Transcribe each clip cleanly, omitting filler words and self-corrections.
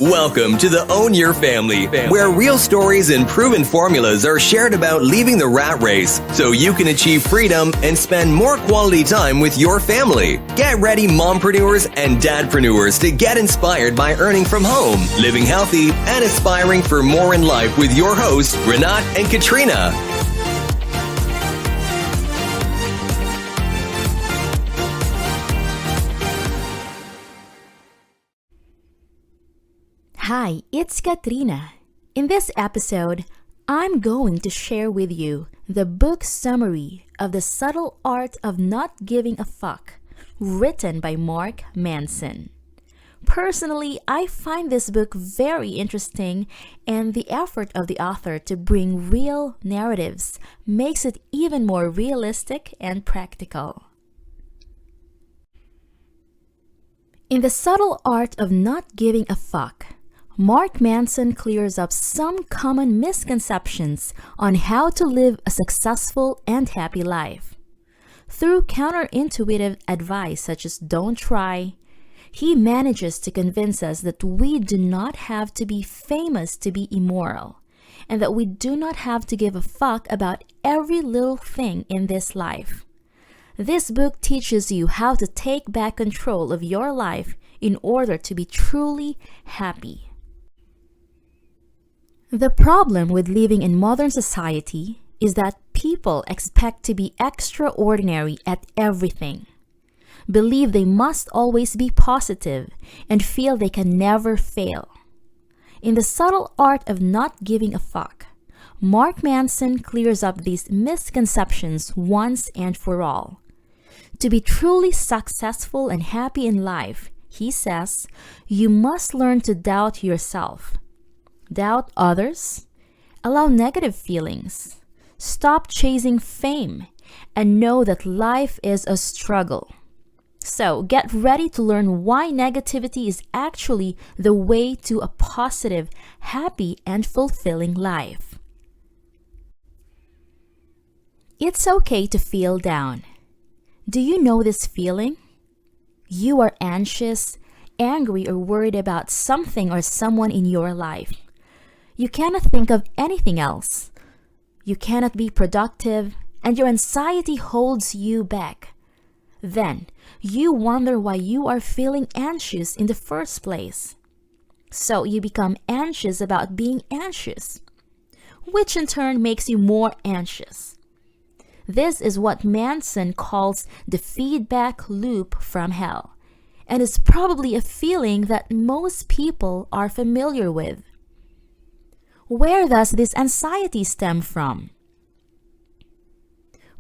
Welcome to the Own Your Family, where real stories and proven formulas are shared about leaving the rat race so you can achieve freedom and spend more quality time with your family. Get ready, mompreneurs and dadpreneurs, to get inspired by earning from home, living healthy, and aspiring for more in life with your hosts, Renat and Katrina. Hi, it's Katrina. In this episode, I'm going to share with you the book summary of The Subtle Art of Not Giving a Fuck, written by Manson. Personally, I find this book very interesting, and the effort of the author to bring real narratives makes it even more realistic and practical. In The Subtle Art of Not Giving a Fuck, Manson clears up some common misconceptions on how to live a successful and happy life. Through counterintuitive advice such as don't try, he manages to convince us that we do not have to be famous to be immoral, and that we do not have to give a fuck about every little thing in this life. This book teaches you how to take back control of your life in order to be truly happy. The problem with living in modern society is that people expect to be extraordinary at everything, believe they must always be positive, and feel they can never fail. In The Subtle Art of Not Giving a Fuck, Manson clears up these misconceptions once and for all. To be truly successful and happy in life, he says, you must learn to doubt yourself. Doubt others, allow negative feelings, stop chasing fame, and know that life is a struggle. So get ready to learn why negativity is actually the way to a positive, happy, and fulfilling life. It's okay to feel down. Do you know this feeling? You are anxious, angry, or worried about something or someone in your life. You cannot think of anything else. You cannot be productive, and your anxiety holds you back. Then, you wonder why you are feeling anxious in the first place. So you become anxious about being anxious, which in turn makes you more anxious. This is what Manson calls the feedback loop from hell, and is probably a feeling that most people are familiar with. Where does this anxiety stem from?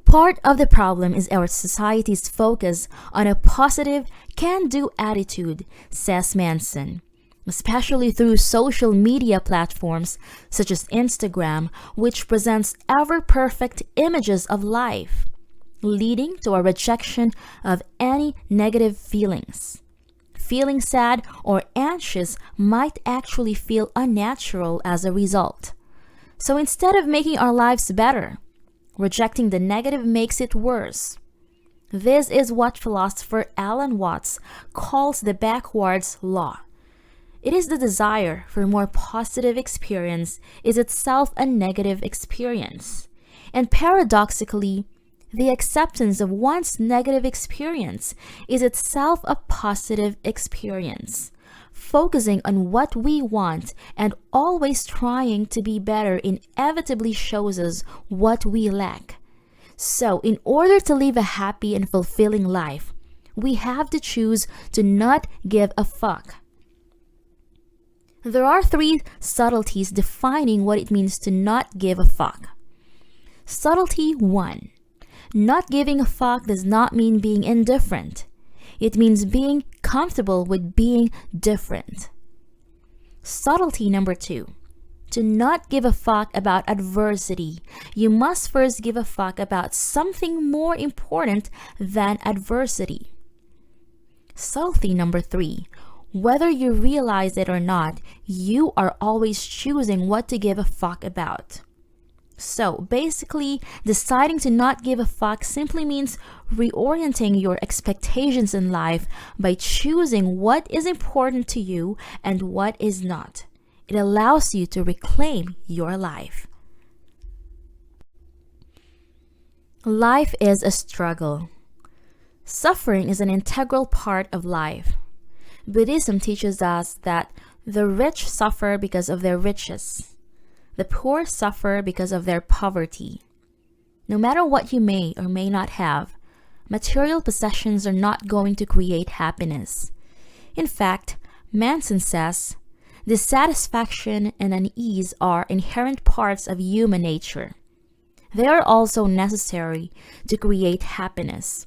Part of the problem is our society's focus on a positive, can-do attitude, says Manson, especially through social media platforms such as Instagram, which presents ever-perfect images of life, leading to a rejection of any negative feelings. Feeling sad or anxious might actually feel unnatural as a result. So instead of making our lives better, rejecting the negative makes it worse. This is what philosopher Alan Watts calls the backwards law. It is the desire for more positive experience is itself a negative experience. And paradoxically, the acceptance of one's negative experience is itself a positive experience. Focusing on what we want and always trying to be better inevitably shows us what we lack. So, in order to live a happy and fulfilling life, we have to choose to not give a fuck. There are 3 subtleties defining what it means to not give a fuck. Subtlety 1. Not giving a fuck does not mean being indifferent. It means being comfortable with being different. Subtlety number 2. To not give a fuck about adversity, you must first give a fuck about something more important than adversity. Subtlety number 3. Whether you realize it or not, you are always choosing what to give a fuck about. So basically, deciding to not give a fuck simply means reorienting your expectations in life by choosing what is important to you and what is not. It allows you to reclaim your life. Life is a struggle. Suffering is an integral part of life. Buddhism teaches us that the rich suffer because of their riches. The poor suffer because of their poverty. No matter what you may or may not have, material possessions are not going to create happiness. In fact, Manson says, dissatisfaction and unease are inherent parts of human nature. They are also necessary to create happiness.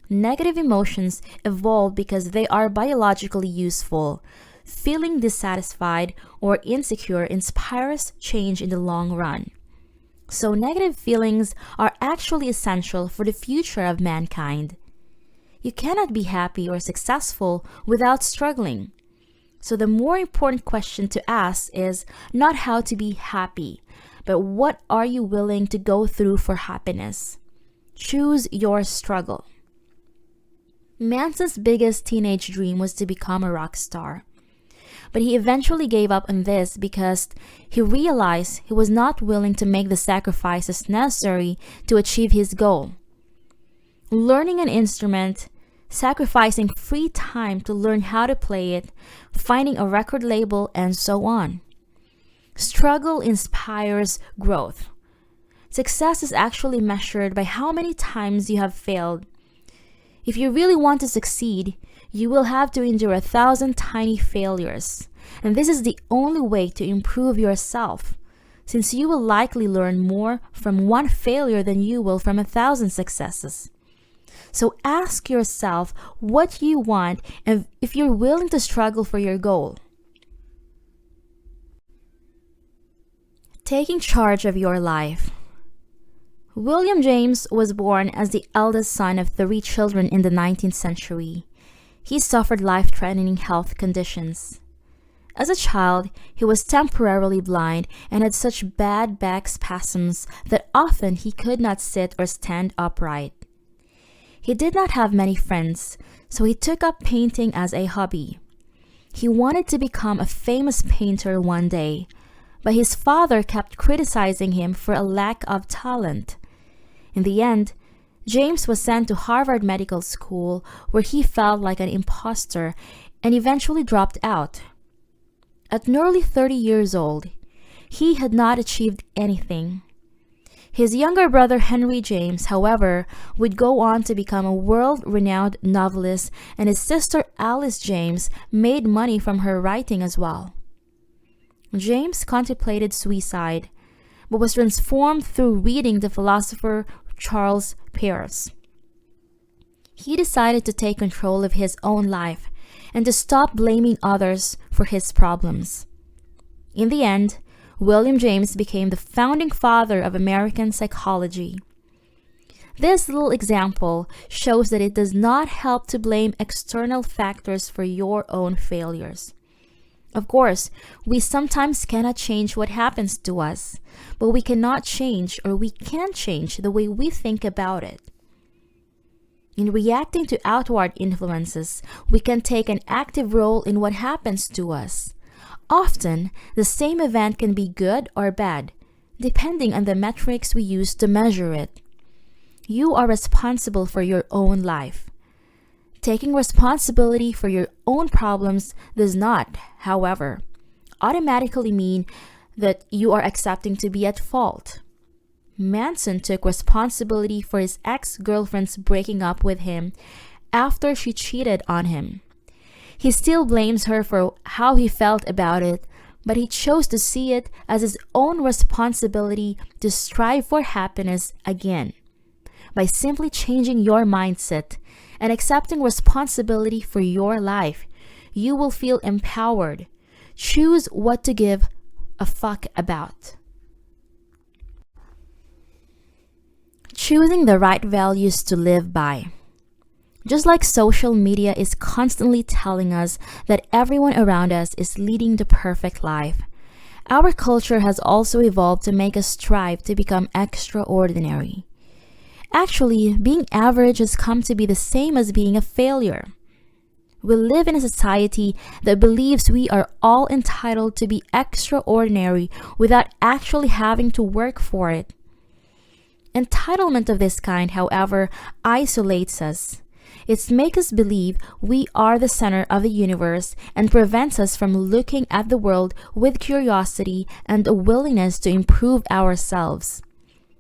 Negative emotions evolve because they are biologically useful. Feeling dissatisfied or insecure inspires change in the long run. So negative feelings are actually essential for the future of mankind. You cannot be happy or successful without struggling. So the more important question to ask is not how to be happy, but what are you willing to go through for happiness? Choose your struggle. Manson's biggest teenage dream was to become a rock star. But he eventually gave up on this because he realized he was not willing to make the sacrifices necessary to achieve his goal. Learning an instrument, sacrificing free time to learn how to play it, finding a record label, and so on. Struggle inspires growth. Success is actually measured by how many times you have failed. If you really want to succeed, you will have to endure 1,000 tiny failures. And this is the only way to improve yourself, since you will likely learn more from one failure than you will from 1,000 successes. So ask yourself what you want and if you're willing to struggle for your goal. Taking charge of your life. William James was born as the eldest son of 3 children in the 19th century. He suffered life-threatening health conditions. As a child, he was temporarily blind and had such bad back spasms that often he could not sit or stand upright. He did not have many friends, so he took up painting as a hobby. He wanted to become a famous painter one day, but his father kept criticizing him for a lack of talent. In the end, James was sent to Harvard Medical School, where he felt like an imposter and eventually dropped out. At nearly 30 years old, he had not achieved anything. His younger brother Henry James, however, would go on to become a world-renowned novelist, and his sister Alice James made money from her writing as well. James contemplated suicide, but was transformed through reading the philosopher Charles Peirce. He decided to take control of his own life and to stop blaming others for his problems. In the end, William James became the founding father of American psychology. This little example shows that it does not help to blame external factors for your own failures. Of course, we sometimes cannot change what happens to us, but we cannot change or we can change the way we think about it. In reacting to outward influences, we can take an active role in what happens to us. Often, the same event can be good or bad, depending on the metrics we use to measure it. You are responsible for your own life. Taking responsibility for your own problems does not, however, automatically mean that you are accepting to be at fault. Manson took responsibility for his ex-girlfriend's breaking up with him after she cheated on him. He still blames her for how he felt about it, but he chose to see it as his own responsibility to strive for happiness again. By simply changing your mindset and accepting responsibility for your life, you will feel empowered. Choose what to give a fuck about. Choosing the right values to live by. Just like social media is constantly telling us that everyone around us is leading the perfect life, Our culture has also evolved to make us strive to become extraordinary. Actually, being average has come to be the same as being a failure. We live in a society that believes we are all entitled to be extraordinary without actually having to work for it. Entitlement of this kind, however, isolates us. It makes us believe we are the center of the universe and prevents us from looking at the world with curiosity and a willingness to improve ourselves.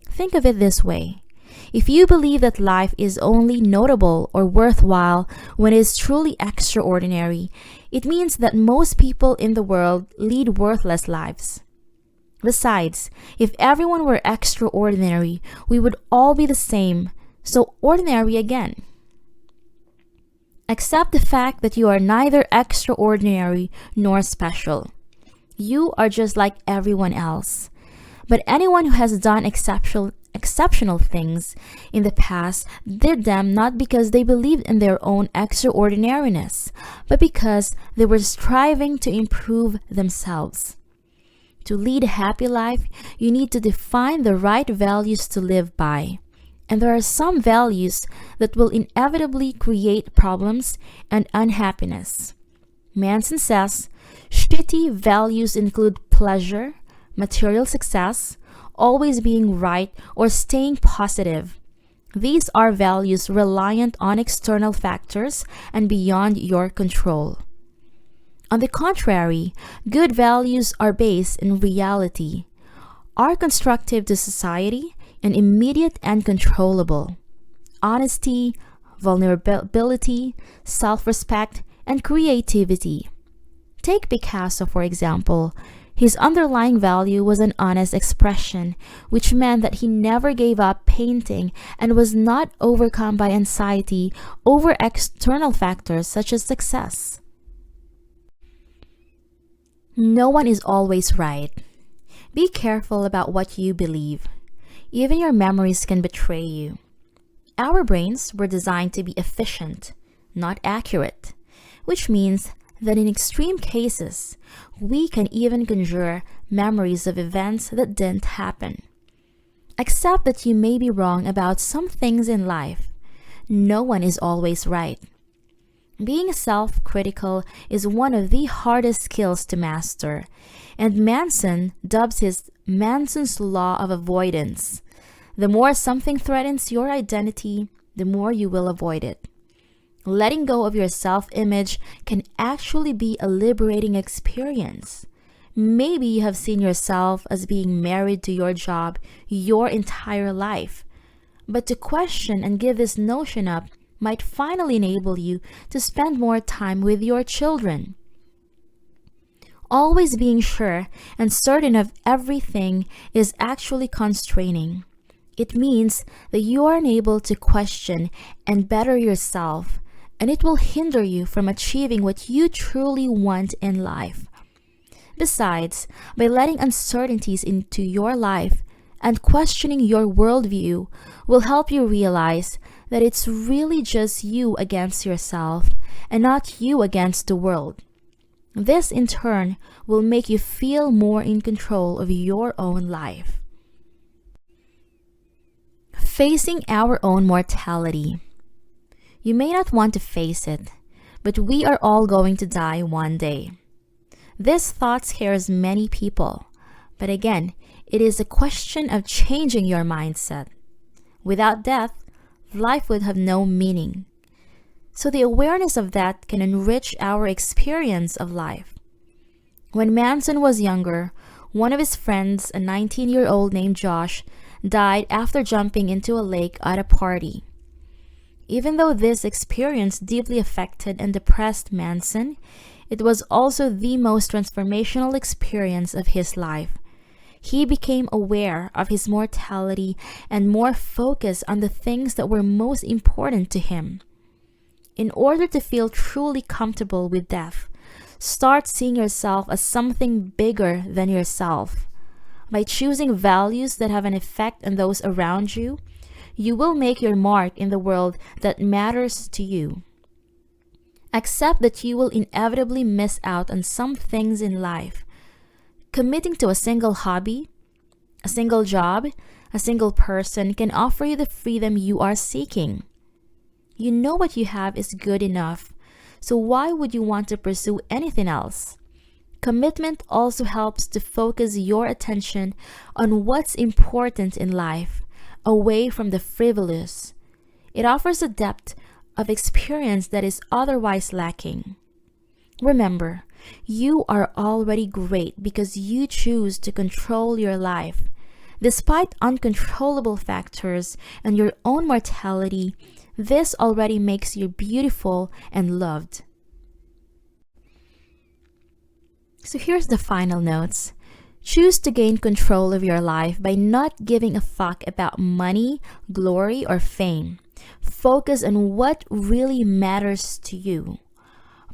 Think of it this way. If you believe that life is only notable or worthwhile when it is truly extraordinary, it means that most people in the world lead worthless lives. Besides, if everyone were extraordinary, we would all be the same, so ordinary again. Accept the fact that you are neither extraordinary nor special. You are just like everyone else. But anyone who has done exceptional things in the past did them not because they believed in their own extraordinariness, but because they were striving to improve themselves. To lead a happy life, you need to define the right values to live by. And there are some values that will inevitably create problems and unhappiness. Manson says, shitty values include pleasure, material success, always being right, or staying positive. These are values reliant on external factors and beyond your control. On the contrary, good values are based in reality, are constructive to society, and immediate and controllable. Honesty, vulnerability, self-respect, and creativity. Take Picasso, for example. His underlying value was an honest expression, which meant that he never gave up painting and was not overcome by anxiety over external factors such as success. No one is always right. Be careful about what you believe. Even your memories can betray you. Our brains were designed to be efficient, not accurate, which means that in extreme cases, we can even conjure memories of events that didn't happen. Accept that you may be wrong about some things in life. No one is always right. Being self-critical is one of the hardest skills to master, and Manson dubs his Manson's law of avoidance. The more something threatens your identity, the more you will avoid it. Letting go of your self-image can actually be a liberating experience. Maybe you have seen yourself as being married to your job your entire life, but to question and give this notion up might finally enable you to spend more time with your children. Always being sure and certain of everything is actually constraining. It means that you are unable to question and better yourself, and it will hinder you from achieving what you truly want in life. Besides, by letting uncertainties into your life and questioning your worldview will help you realize that it's really just you against yourself and not you against the world. This, in turn, will make you feel more in control of your own life. Facing our own mortality. You may not want to face it, but we are all going to die one day. This thought scares many people, but again, it is a question of changing your mindset. Without death, life would have no meaning. So the awareness of that can enrich our experience of life. When Manson was younger, one of his friends, a 19-year-old named Josh, died after jumping into a lake at a party. Even though this experience deeply affected and depressed Manson, it was also the most transformational experience of his life. He became aware of his mortality and more focused on the things that were most important to him. In order to feel truly comfortable with death, start seeing yourself as something bigger than yourself. By choosing values that have an effect on those around you, you will make your mark in the world that matters to you. Accept that you will inevitably miss out on some things in life. Committing to a single hobby, a single job, a single person can offer you the freedom you are seeking. You know what you have is good enough, so why would you want to pursue anything else? Commitment also helps to focus your attention on what's important in life, away from the frivolous. It offers a depth of experience that is otherwise lacking. Remember, you are already great because you choose to control your life. Despite uncontrollable factors and your own mortality, this already makes you beautiful and loved. So here's the final notes. Choose to gain control of your life by not giving a fuck about money, glory, or fame. Focus on what really matters to you.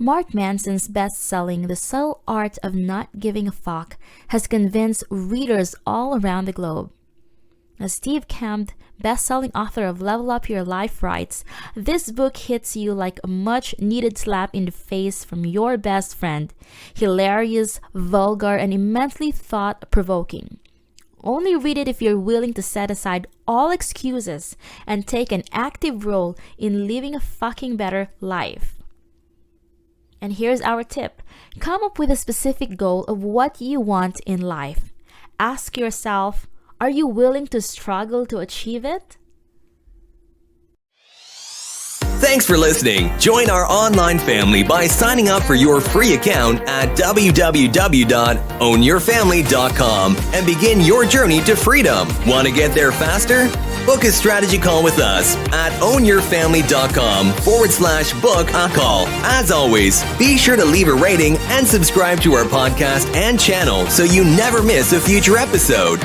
Mark Manson's best-selling The Subtle Art of Not Giving a Fuck has convinced readers all around the globe. As Steve Kamb, best-selling author of Level Up Your Life, writes, this book hits you like a much-needed slap in the face from your best friend. Hilarious, vulgar, and immensely thought-provoking. Only read it if you're willing to set aside all excuses and take an active role in living a fucking better life. And here's our tip. Come up with a specific goal of what you want in life. Ask yourself, are you willing to struggle to achieve it? Thanks for listening. Join our online family by signing up for your free account at www.ownyourfamily.com and begin your journey to freedom. Want to get there faster? Book a strategy call with us at ownyourfamily.com/book a call. As always, be sure to leave a rating and subscribe to our podcast and channel so you never miss a future episode.